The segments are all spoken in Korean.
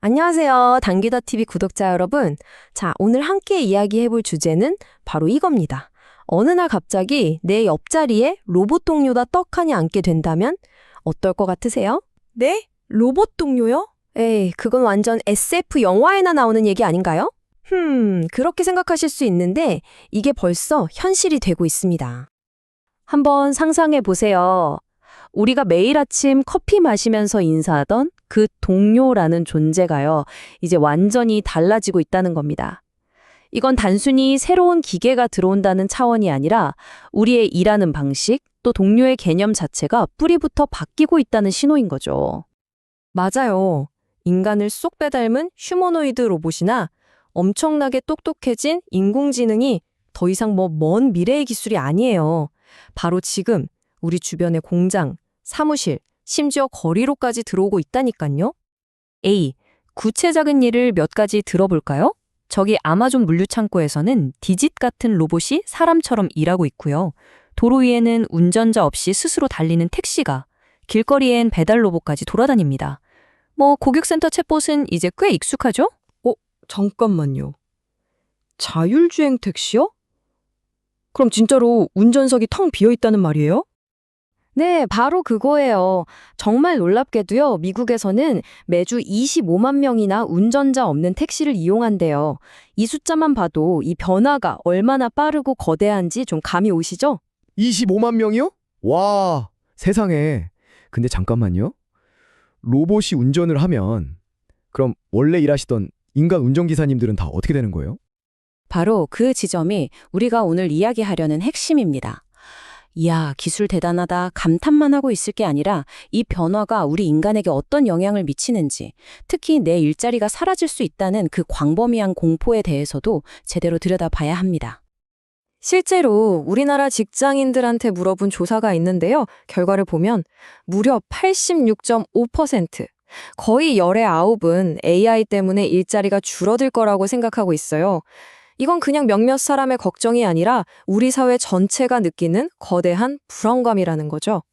안녕하세요. 당기더TV 구독자 여러분. 자, 오늘 함께 이야기해볼 주제는 바로 이겁니다. 어느 날 갑자기 내 옆자리에 로봇 동료가 떡하니 앉게 된다면 어떨 것 같으세요? 네? 로봇 동료요? 에이, 그건 완전 SF 영화에나 나오는 얘기 아닌가요? 그렇게 생각하실 수 있는데 이게 벌써 현실이 되고 있습니다. 한번 상상해 보세요. 우리가 매일 아침 커피 마시면서 인사하던 그 동료라는 존재가요, 이제 완전히 달라지고 있다는 겁니다. 이건 단순히 새로운 기계가 들어온다는 차원이 아니라 우리의 일하는 방식, 또 동료의 개념 자체가 뿌리부터 바뀌고 있다는 신호인 거죠. 맞아요. 인간을 쏙 빼닮은 휴머노이드 로봇이나 엄청나게 똑똑해진 인공지능이 더 이상 먼 미래의 기술이 아니에요. 바로 지금 우리 주변의 공장, 사무실, 심지어 거리로까지 들어오고 있다니까요. A. 구체적인 예를 몇 가지 들어볼까요? 저기 아마존 물류창고에서는 디짓 같은 로봇이 사람처럼 일하고 있고요. 도로 위에는 운전자 없이 스스로 달리는 택시가, 길거리엔 배달 로봇까지 돌아다닙니다. 고객센터 챗봇은 이제 꽤 익숙하죠? 잠깐만요. 자율주행 택시요? 그럼 진짜로 운전석이 텅 비어 있다는 말이에요? 네, 바로 그거예요. 정말 놀랍게도요, 미국에서는 매주 25만 명이나 운전자 없는 택시를 이용한대요. 이 숫자만 봐도 이 변화가 얼마나 빠르고 거대한지 좀 감이 오시죠? 25만 명이요? 와, 세상에. 근데 잠깐만요. 로봇이 운전을 하면 그럼 원래 일하시던 인간 운전기사님들은 다 어떻게 되는 거예요? 바로 그 지점이 우리가 오늘 이야기하려는 핵심입니다. 이야, 기술 대단하다 감탄만 하고 있을 게 아니라 이 변화가 우리 인간에게 어떤 영향을 미치는지, 특히 내 일자리가 사라질 수 있다는 그 광범위한 공포에 대해서도 제대로 들여다봐야 합니다. 실제로 우리나라 직장인들한테 물어본 조사가 있는데요. 결과를 보면 무려 86.5%, 거의 열의 9은 AI 때문에 일자리가 줄어들 거라고 생각하고 있어요. 이건 그냥 몇몇 사람의 걱정이 아니라 우리 사회 전체가 느끼는 거대한 불안감이라는 거죠.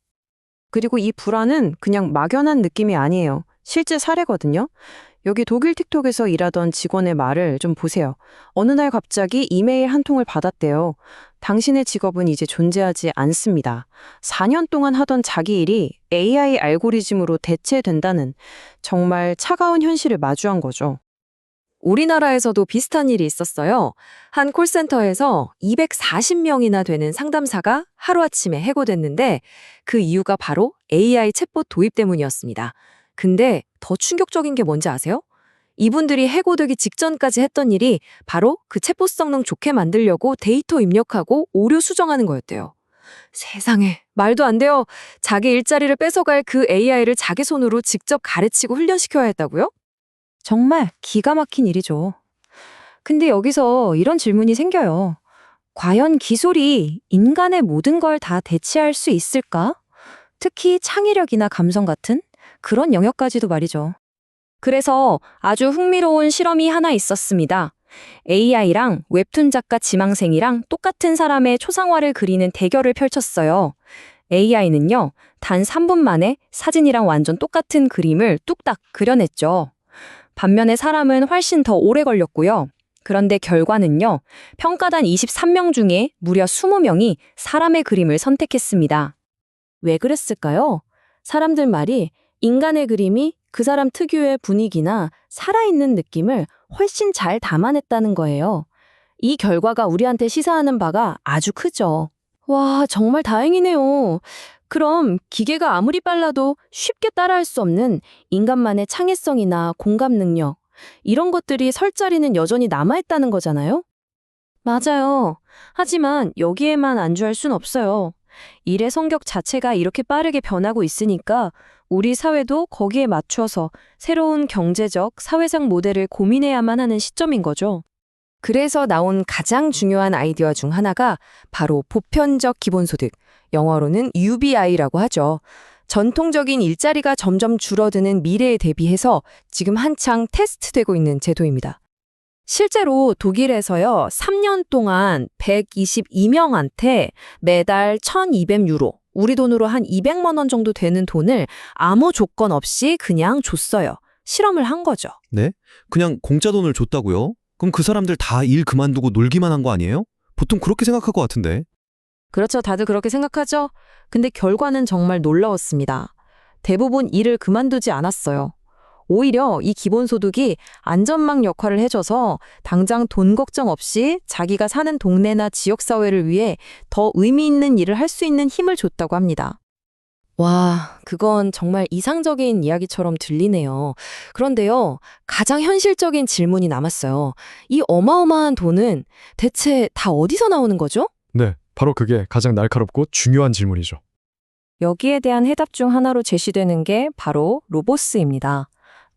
그리고 이 불안은 그냥 막연한 느낌이 아니에요. 실제 사례거든요. 여기 독일 틱톡에서 일하던 직원의 말을 좀 보세요. 어느 날 갑자기 이메일 한 통을 받았대요. 당신의 직업은 이제 존재하지 않습니다. 4년 동안 하던 자기 일이 AI 알고리즘으로 대체된다는 정말 차가운 현실을 마주한 거죠. 우리나라에서도 비슷한 일이 있었어요. 한 콜센터에서 240명이나 되는 상담사가 하루아침에 해고됐는데 그 이유가 바로 AI 챗봇 도입 때문이었습니다. 근데 더 충격적인 게 뭔지 아세요? 이분들이 해고되기 직전까지 했던 일이 바로 그 챗봇 성능 좋게 만들려고 데이터 입력하고 오류 수정하는 거였대요. 세상에, 말도 안 돼요. 자기 일자리를 뺏어갈 그 AI를 자기 손으로 직접 가르치고 훈련시켜야 했다고요? 정말 기가 막힌 일이죠. 근데 여기서 이런 질문이 생겨요. 과연 기술이 인간의 모든 걸 다 대체할 수 있을까? 특히 창의력이나 감성 같은 그런 영역까지도 말이죠. 그래서 아주 흥미로운 실험이 하나 있었습니다. AI랑 웹툰 작가 지망생이랑 똑같은 사람의 초상화를 그리는 대결을 펼쳤어요. AI는요, 단 3분 만에 사진이랑 완전 똑같은 그림을 뚝딱 그려냈죠. 반면에 사람은 훨씬 더 오래 걸렸고요. 그런데 결과는요, 평가단 23명 중에 무려 20명이 사람의 그림을 선택했습니다. 왜 그랬을까요? 사람들 말이 인간의 그림이 그 사람 특유의 분위기나 살아있는 느낌을 훨씬 잘 담아냈다는 거예요. 이 결과가 우리한테 시사하는 바가 아주 크죠. 와, 정말 다행이네요. 그럼 기계가 아무리 빨라도 쉽게 따라할 수 없는 인간만의 창의성이나 공감 능력, 이런 것들이 설 자리는 여전히 남아있다는 거잖아요? 맞아요. 하지만 여기에만 안주할 순 없어요. 일의 성격 자체가 이렇게 빠르게 변하고 있으니까 우리 사회도 거기에 맞춰서 새로운 경제적, 사회적 모델을 고민해야만 하는 시점인 거죠. 그래서 나온 가장 중요한 아이디어 중 하나가 바로 보편적 기본소득, 영어로는 UBI라고 하죠. 전통적인 일자리가 점점 줄어드는 미래에 대비해서 지금 한창 테스트되고 있는 제도입니다. 실제로 독일에서요, 3년 동안 122명한테 매달 1,200유로, 우리 돈으로 한 200만 원 정도 되는 돈을 아무 조건 없이 그냥 줬어요. 실험을 한 거죠. 네? 그냥 공짜 돈을 줬다고요? 그럼 그 사람들 다 일 그만두고 놀기만 한 거 아니에요? 보통 그렇게 생각할 것 같은데. 그렇죠. 다들 그렇게 생각하죠. 근데 결과는 정말 놀라웠습니다. 대부분 일을 그만두지 않았어요. 오히려 이 기본소득이 안전망 역할을 해줘서 당장 돈 걱정 없이 자기가 사는 동네나 지역사회를 위해 더 의미 있는 일을 할 수 있는 힘을 줬다고 합니다. 와, 그건 정말 이상적인 이야기처럼 들리네요. 그런데요, 가장 현실적인 질문이 남았어요. 이 어마어마한 돈은 대체 다 어디서 나오는 거죠? 네, 바로 그게 가장 날카롭고 중요한 질문이죠. 여기에 대한 해답 중 하나로 제시되는 게 바로 로보스입니다.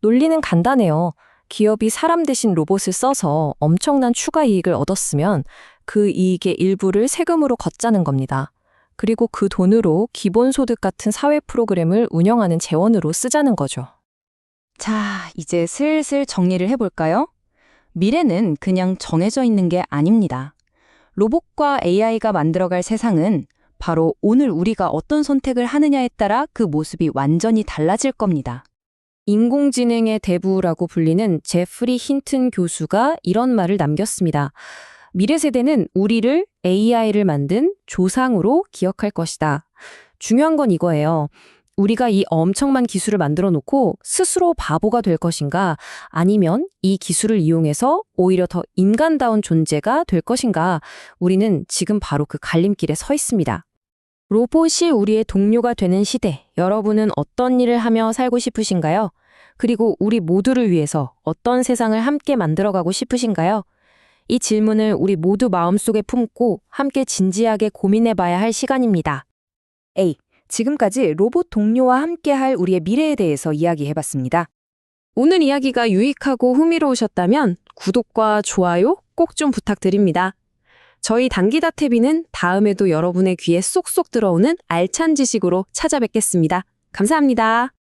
논리는 간단해요. 기업이 사람 대신 로봇을 써서 엄청난 추가 이익을 얻었으면 그 이익의 일부를 세금으로 걷자는 겁니다. 그리고 그 돈으로 기본소득 같은 사회 프로그램을 운영하는 재원으로 쓰자는 거죠. 자, 이제 슬슬 정리를 해볼까요? 미래는 그냥 정해져 있는 게 아닙니다. 로봇과 AI가 만들어갈 세상은 바로 오늘 우리가 어떤 선택을 하느냐에 따라 그 모습이 완전히 달라질 겁니다. 인공지능의 대부라고 불리는 제프리 힌튼 교수가 이런 말을 남겼습니다. 미래 세대는 우리를 AI를 만든 조상으로 기억할 것이다. 중요한 건 이거예요. 우리가 이 엄청난 기술을 만들어 놓고 스스로 바보가 될 것인가, 아니면 이 기술을 이용해서 오히려 더 인간다운 존재가 될 것인가, 우리는 지금 바로 그 갈림길에 서 있습니다. 로봇이 우리의 동료가 되는 시대, 여러분은 어떤 일을 하며 살고 싶으신가요? 그리고 우리 모두를 위해서 어떤 세상을 함께 만들어가고 싶으신가요? 이 질문을 우리 모두 마음속에 품고 함께 진지하게 고민해봐야 할 시간입니다. 지금까지 로봇 동료와 함께할 우리의 미래에 대해서 이야기해봤습니다. 오늘 이야기가 유익하고 흥미로우셨다면 구독과 좋아요 꼭 좀 부탁드립니다. 저희 단기다TV는 다음에도 여러분의 귀에 쏙쏙 들어오는 알찬 지식으로 찾아뵙겠습니다. 감사합니다.